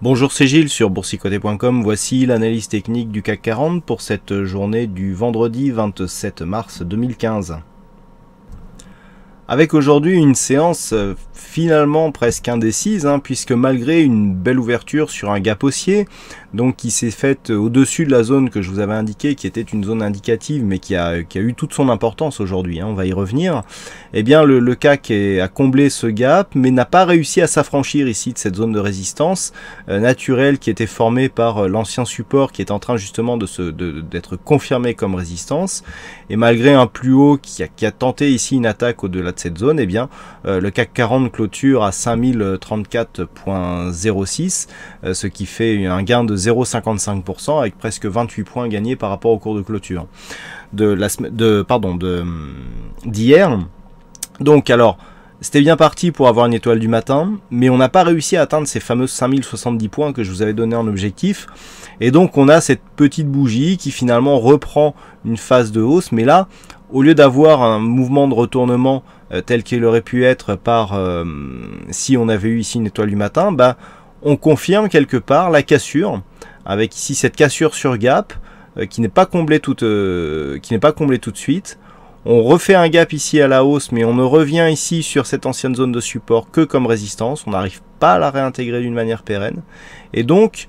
Bonjour, c'est Gilles sur boursicoté.com. Voici l'analyse technique du CAC 40 pour cette journée du vendredi 27 mars 2015. Avec aujourd'hui une séance finalement presque indécise, puisque malgré une belle ouverture sur un gap haussier, donc qui s'est faite au-dessus de la zone que je vous avais indiquée, qui était une zone indicative, mais qui a eu toute son importance aujourd'hui, on va y revenir, eh bien le CAC a comblé ce gap, mais n'a pas réussi à s'affranchir ici de cette zone de résistance naturelle qui était formée par l'ancien support qui est en train justement d'être confirmé comme résistance, et malgré un plus haut qui a tenté ici une attaque au-delà de cette zone, eh bien le CAC 40 clôture à 5034,06, ce qui fait un gain de 0,55% avec presque 28 points gagnés par rapport au cours de clôture d'hier. Donc alors, c'était bien parti pour avoir une étoile du matin, mais on n'a pas réussi à atteindre ces fameux 5070 points que je vous avais donné en objectif. Et donc on a cette petite bougie qui finalement reprend une phase de hausse, mais là, au lieu d'avoir un mouvement de retournement tel qu'il aurait pu être si on avait eu ici une étoile du matin, on confirme quelque part la cassure, avec ici cette cassure sur gap qui n'est pas comblée tout de suite. On refait un gap ici à la hausse, mais on ne revient ici sur cette ancienne zone de support que comme résistance. On n'arrive pas à la réintégrer d'une manière pérenne. Et donc,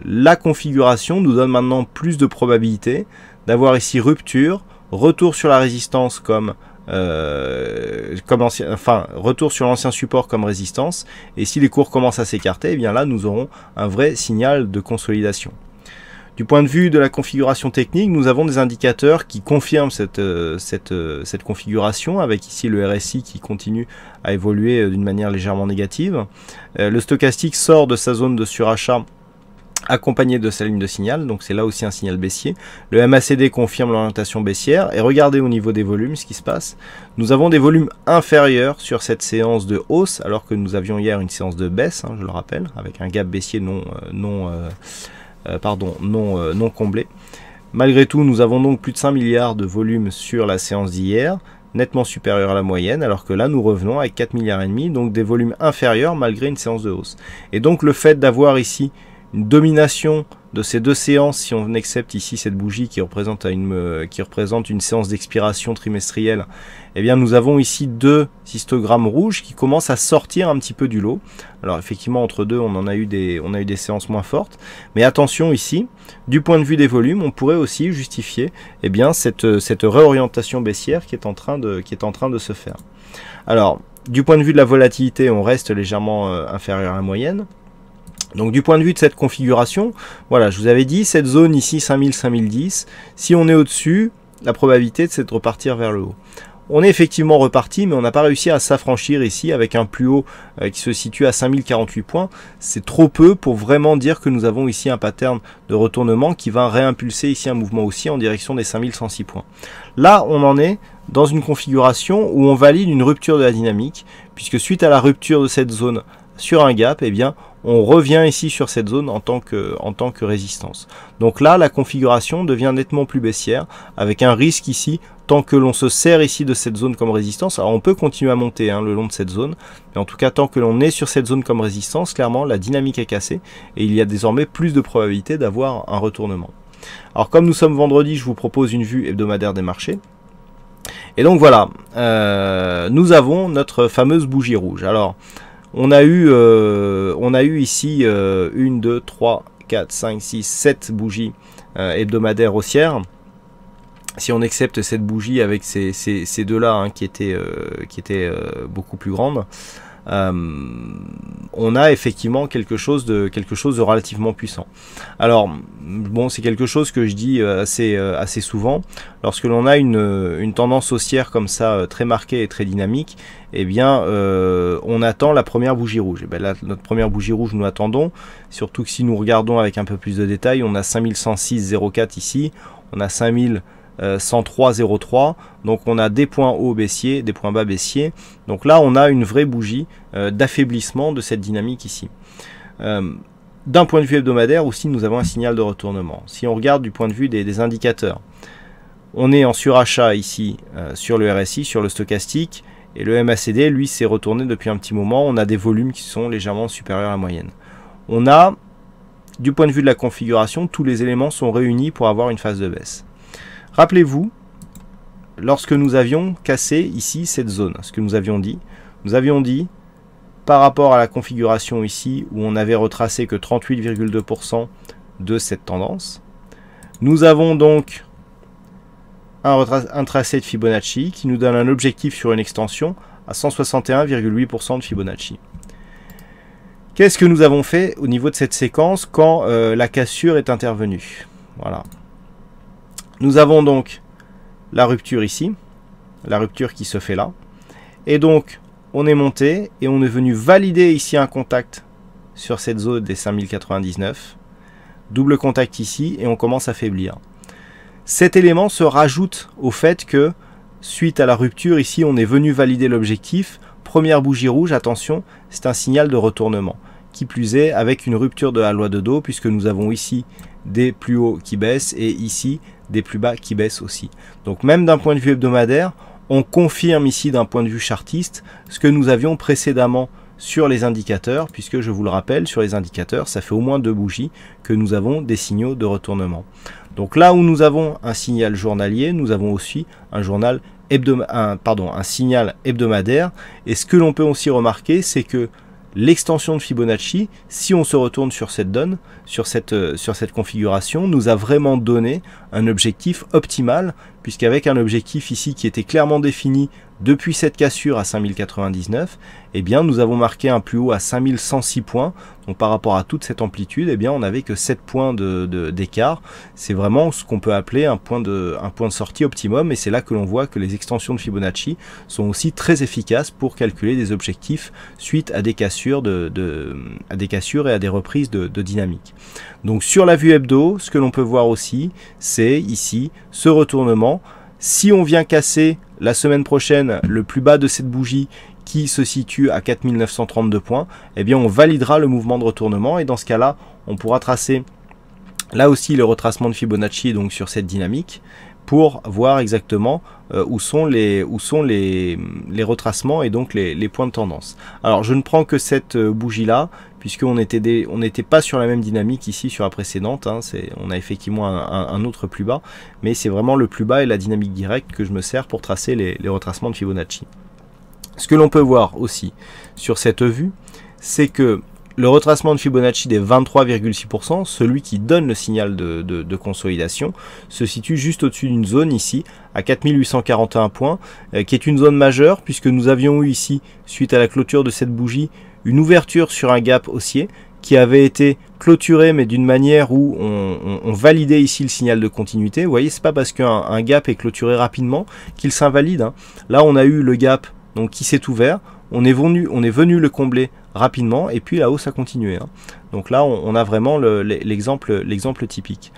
la configuration nous donne maintenant plus de probabilité d'avoir ici rupture, retour sur la résistance retour sur l'ancien support comme résistance. Et si les cours commencent à s'écarter, eh bien là, nous aurons un vrai signal de consolidation. Du point de vue de la configuration technique, nous avons des indicateurs qui confirment cette configuration, avec ici le RSI qui continue à évoluer d'une manière légèrement négative. Le stochastique sort de sa zone de surachat accompagné de sa ligne de signal, donc c'est là aussi un signal baissier. Le MACD confirme l'orientation baissière, et regardez au niveau des volumes ce qui se passe. Nous avons des volumes inférieurs sur cette séance de hausse, alors que nous avions hier une séance de baisse, je le rappelle, avec un gap baissier non comblé. Malgré tout, nous avons donc plus de 5 milliards de volume sur la séance d'hier, nettement supérieur à la moyenne, alors que là nous revenons avec 4 milliards et demi, donc des volumes inférieurs malgré une séance de hausse. Et donc le fait d'avoir ici une domination de ces deux séances, si on accepte ici cette bougie qui représente une séance d'expiration trimestrielle, eh bien nous avons ici deux histogrammes rouges qui commencent à sortir un petit peu du lot. Alors effectivement entre deux on a eu des séances moins fortes, mais attention ici, du point de vue des volumes, on pourrait aussi justifier cette réorientation baissière qui est en train de se faire. Alors du point de vue de la volatilité, on reste légèrement inférieur à la moyenne. Donc du point de vue de cette configuration, voilà, je vous avais dit, cette zone ici, 5000-5010, si on est au-dessus, la probabilité c'est de repartir vers le haut. On est effectivement reparti, mais on n'a pas réussi à s'affranchir ici avec un plus haut qui se situe à 5048 points. C'est trop peu pour vraiment dire que nous avons ici un pattern de retournement qui va réimpulser ici un mouvement haussier en direction des 5106 points. Là, on en est dans une configuration où on valide une rupture de la dynamique, puisque suite à la rupture de cette zone sur un gap, eh bien, on revient ici sur cette zone en tant que résistance. Donc là, la configuration devient nettement plus baissière, avec un risque ici, tant que l'on se sert ici de cette zone comme résistance. Alors on peut continuer à monter le long de cette zone, mais en tout cas, tant que l'on est sur cette zone comme résistance, clairement, la dynamique est cassée, et il y a désormais plus de probabilité d'avoir un retournement. Alors comme nous sommes vendredi, je vous propose une vue hebdomadaire des marchés. Et donc voilà, nous avons notre fameuse bougie rouge. Alors, on a eu ici 1, 2, 3, 4, 5, 6, 7 bougies hebdomadaires haussières. Si on accepte cette bougie avec ces deux-là qui étaient beaucoup plus grandes, on a effectivement quelque chose de relativement puissant. Alors bon, c'est quelque chose que je dis assez souvent. Lorsque l'on a une tendance haussière comme ça très marquée et très dynamique, eh bien on attend la première bougie rouge. Et bien là, notre première bougie rouge, nous attendons, surtout que si nous regardons avec un peu plus de détails, on a 5106,04 ici, on a 5103,03, donc on a des points hauts baissiers, des points bas baissiers. Donc là on a une vraie bougie d'affaiblissement de cette dynamique ici. D'un point de vue hebdomadaire aussi, nous avons un signal de retournement. Si on regarde du point de vue des indicateurs, on est en surachat ici sur le RSI, sur le stochastique, et le MACD lui s'est retourné depuis un petit moment. On a des volumes qui sont légèrement supérieurs à la moyenne. On a du point de vue de la configuration, tous les éléments sont réunis pour avoir une phase de baisse. Rappelez-vous, lorsque nous avions cassé ici cette zone, ce que nous avions dit, par rapport à la configuration ici, où on avait retracé que 38,2% de cette tendance, nous avons donc un tracé de Fibonacci qui nous donne un objectif sur une extension à 161,8% de Fibonacci. Qu'est-ce que nous avons fait au niveau de cette séquence quand la cassure est intervenue? Voilà. Nous avons donc la rupture ici, la rupture qui se fait là, et donc on est monté et on est venu valider ici un contact sur cette zone des 5099, double contact ici et on commence à faiblir. Cet élément se rajoute au fait que suite à la rupture ici on est venu valider l'objectif, première bougie rouge, attention, c'est un signal de retournement, qui plus est avec une rupture de la loi de dos puisque nous avons ici des plus hauts qui baissent et ici des plus bas qui baissent aussi. Donc même d'un point de vue hebdomadaire, on confirme ici d'un point de vue chartiste ce que nous avions précédemment sur les indicateurs, puisque je vous le rappelle, sur les indicateurs, ça fait au moins 2 bougies que nous avons des signaux de retournement. Donc là où nous avons un signal journalier, nous avons aussi un signal hebdomadaire. Et ce que l'on peut aussi remarquer, c'est que l'extension de Fibonacci, si on se retourne sur cette donne, sur cette configuration, nous a vraiment donné un objectif optimal, puisqu'avec un objectif ici qui était clairement défini depuis cette cassure à 5099, eh bien nous avons marqué un plus haut à 5106 points. Donc par rapport à toute cette amplitude, eh bien on n'avait que 7 points d'écart. C'est vraiment ce qu'on peut appeler un point de sortie optimum, et c'est là que l'on voit que les extensions de Fibonacci sont aussi très efficaces pour calculer des objectifs suite à des cassures, et à des reprises de dynamique. Donc sur la vue hebdo, ce que l'on peut voir aussi, c'est ici ce retournement. Si on vient casser la semaine prochaine le plus bas de cette bougie qui se situe à 4932 points, eh bien on validera le mouvement de retournement, et dans ce cas-là, on pourra tracer là aussi le retracement de Fibonacci donc sur cette dynamique pour voir exactement où sont les retracements et donc les points de tendance. Alors je ne prends que cette bougie là, puisqu'on n'était pas sur la même dynamique ici sur la précédente, hein, on a effectivement un autre plus bas, mais c'est vraiment le plus bas et la dynamique directe que je me sers pour tracer les retracements de Fibonacci. Ce que l'on peut voir aussi sur cette vue, c'est que le retracement de Fibonacci des 23,6%, celui qui donne le signal de consolidation, se situe juste au-dessus d'une zone ici, à 4841 points, qui est une zone majeure, puisque nous avions eu ici, suite à la clôture de cette bougie, une ouverture sur un gap haussier, qui avait été clôturé, mais d'une manière où on validait ici le signal de continuité. Vous voyez, c'est pas parce qu'un gap est clôturé rapidement qu'il s'invalide, hein. Là, on a eu le gap donc, qui s'est ouvert, on est venu le combler rapidement, et puis la hausse a continué, hein. Donc là on a vraiment l'exemple typique.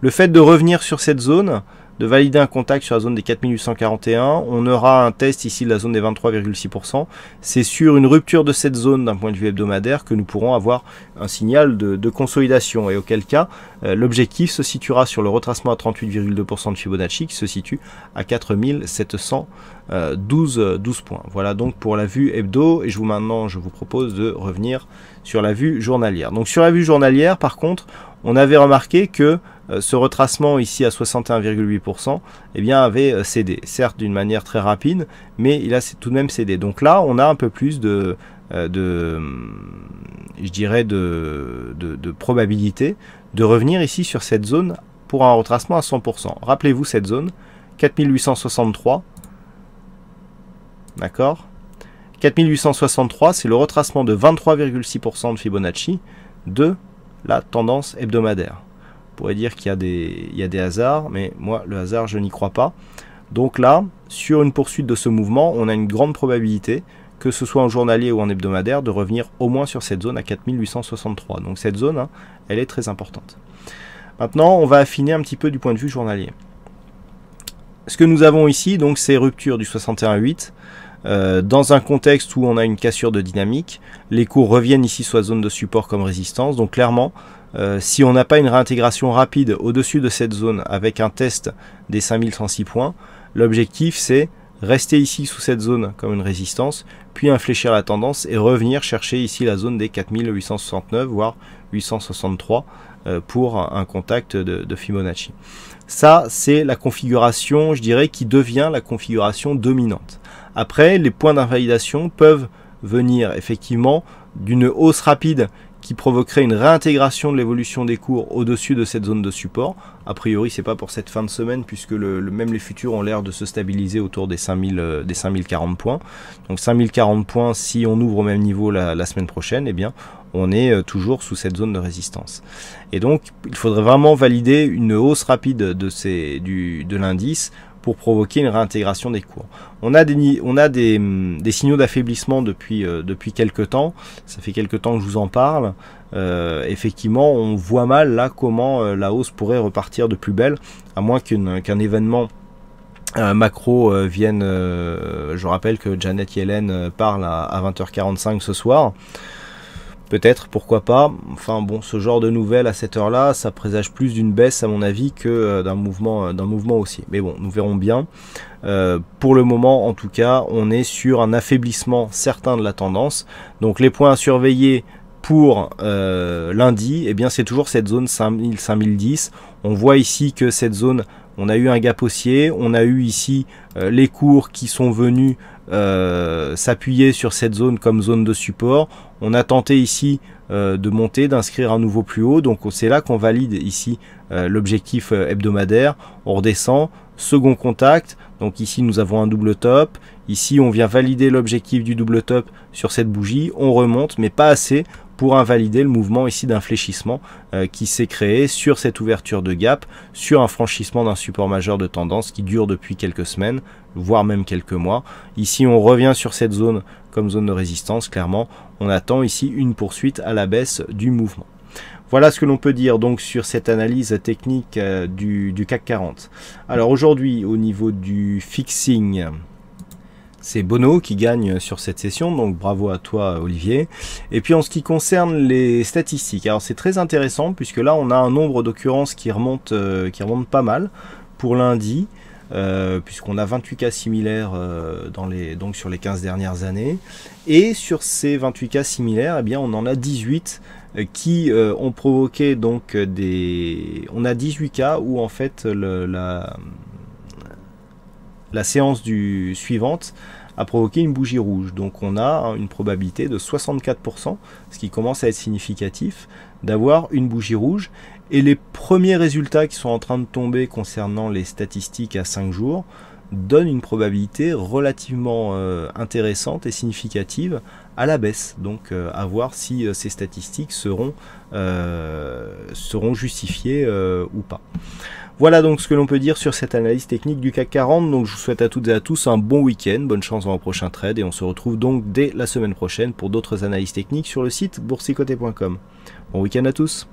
Le fait de revenir sur cette zone, de valider un contact sur la zone des 4841, on aura un test ici de la zone des 23,6%. C'est sur une rupture de cette zone d'un point de vue hebdomadaire que nous pourrons avoir un signal de consolidation, et auquel cas l'objectif se situera sur le retracement à 38,2% de Fibonacci qui se situe à 4712 points. Voilà donc pour la vue hebdo, et maintenant je vous propose de revenir sur la vue journalière. Donc sur la vue journalière par contre, on avait remarqué que ce retracement ici à 61,8% eh bien avait cédé, certes d'une manière très rapide, mais il a tout de même cédé. Donc là on a un peu plus de probabilité de revenir ici sur cette zone pour un retracement à 100%. Rappelez-vous cette zone 4863, d'accord, 4863 c'est le retracement de 23,6% de Fibonacci de la tendance hebdomadaire. On pourrait dire qu'il y a des hasards, mais moi le hasard je n'y crois pas. Donc là, sur une poursuite de ce mouvement, on a une grande probabilité, que ce soit en journalier ou en hebdomadaire, de revenir au moins sur cette zone à 4863. Donc cette zone, hein, elle est très importante. Maintenant, on va affiner un petit peu du point de vue journalier. Ce que nous avons ici, donc, c'est rupture du 61,8. Dans un contexte où on a une cassure de dynamique, les cours reviennent ici sur la zone de support comme résistance. Donc clairement, si on n'a pas une réintégration rapide au-dessus de cette zone avec un test des 5106 points, l'objectif c'est rester ici sous cette zone comme une résistance, puis infléchir la tendance et revenir chercher ici la zone des 4869 voire 863 pour un contact de Fibonacci. Ça, c'est la configuration, je dirais, qui devient la configuration dominante. Après, les points d'invalidation peuvent venir effectivement d'une hausse rapide qui provoquerait une réintégration de l'évolution des cours au-dessus de cette zone de support. A priori, c'est pas pour cette fin de semaine, puisque même les futurs ont l'air de se stabiliser autour des 5040 points. Donc 5040 points, si on ouvre au même niveau la semaine prochaine, eh bien, on est toujours sous cette zone de résistance. Et donc, il faudrait vraiment valider une hausse rapide de l'indice pour provoquer une réintégration des cours. On a des signaux d'affaiblissement depuis quelques temps. Ça fait quelques temps que je vous en parle. Effectivement, on voit mal là comment la hausse pourrait repartir de plus belle, à moins qu'un événement macro vienne. Je rappelle que Janet Yellen parle à 20h45 ce soir. Peut-être, pourquoi pas. Enfin bon, ce genre de nouvelles à cette heure-là, ça présage plus d'une baisse à mon avis que d'un mouvement haussier. Mais bon, nous verrons bien. Pour le moment, en tout cas, on est sur un affaiblissement certain de la tendance. Donc les points à surveiller pour lundi, eh bien c'est toujours cette zone 5000-5010. On voit ici que cette zone, on a eu un gap haussier, on a eu ici les cours qui sont venus s'appuyer sur cette zone comme zone de support. On a tenté ici de monter, d'inscrire un nouveau plus haut, donc c'est là qu'on valide ici l'objectif hebdomadaire. On redescend, second contact, donc ici nous avons un double top, ici on vient valider l'objectif du double top sur cette bougie, on remonte mais pas assez pour invalider le mouvement ici d'infléchissement qui s'est créé sur cette ouverture de gap, sur un franchissement d'un support majeur de tendance qui dure depuis quelques semaines, voire même quelques mois. Ici on revient sur cette zone comme zone de résistance, clairement on attend ici une poursuite à la baisse du mouvement. Voilà ce que l'on peut dire donc sur cette analyse technique du CAC 40. Alors aujourd'hui au niveau du fixing, c'est Bono qui gagne sur cette session, donc bravo à toi Olivier. Et puis en ce qui concerne les statistiques, alors c'est très intéressant puisque là on a un nombre d'occurrences qui remonte pas mal pour lundi, puisqu'on a 28 cas similaires donc sur les 15 dernières années. Et sur ces 28 cas similaires, eh bien on en a 18 qui ont provoqué donc on a 18 cas où en fait la séance suivante a provoqué une bougie rouge. Donc on a une probabilité de 64%, ce qui commence à être significatif, d'avoir une bougie rouge. Et les premiers résultats qui sont en train de tomber concernant les statistiques à 5 jours donnent une probabilité relativement intéressante et significative à la baisse. Donc à voir si ces statistiques seront justifiées ou pas. Voilà donc ce que l'on peut dire sur cette analyse technique du CAC 40. Donc je vous souhaite à toutes et à tous un bon week-end, bonne chance dans vos prochains trades et on se retrouve donc dès la semaine prochaine pour d'autres analyses techniques sur le site boursicoté.com. Bon week-end à tous.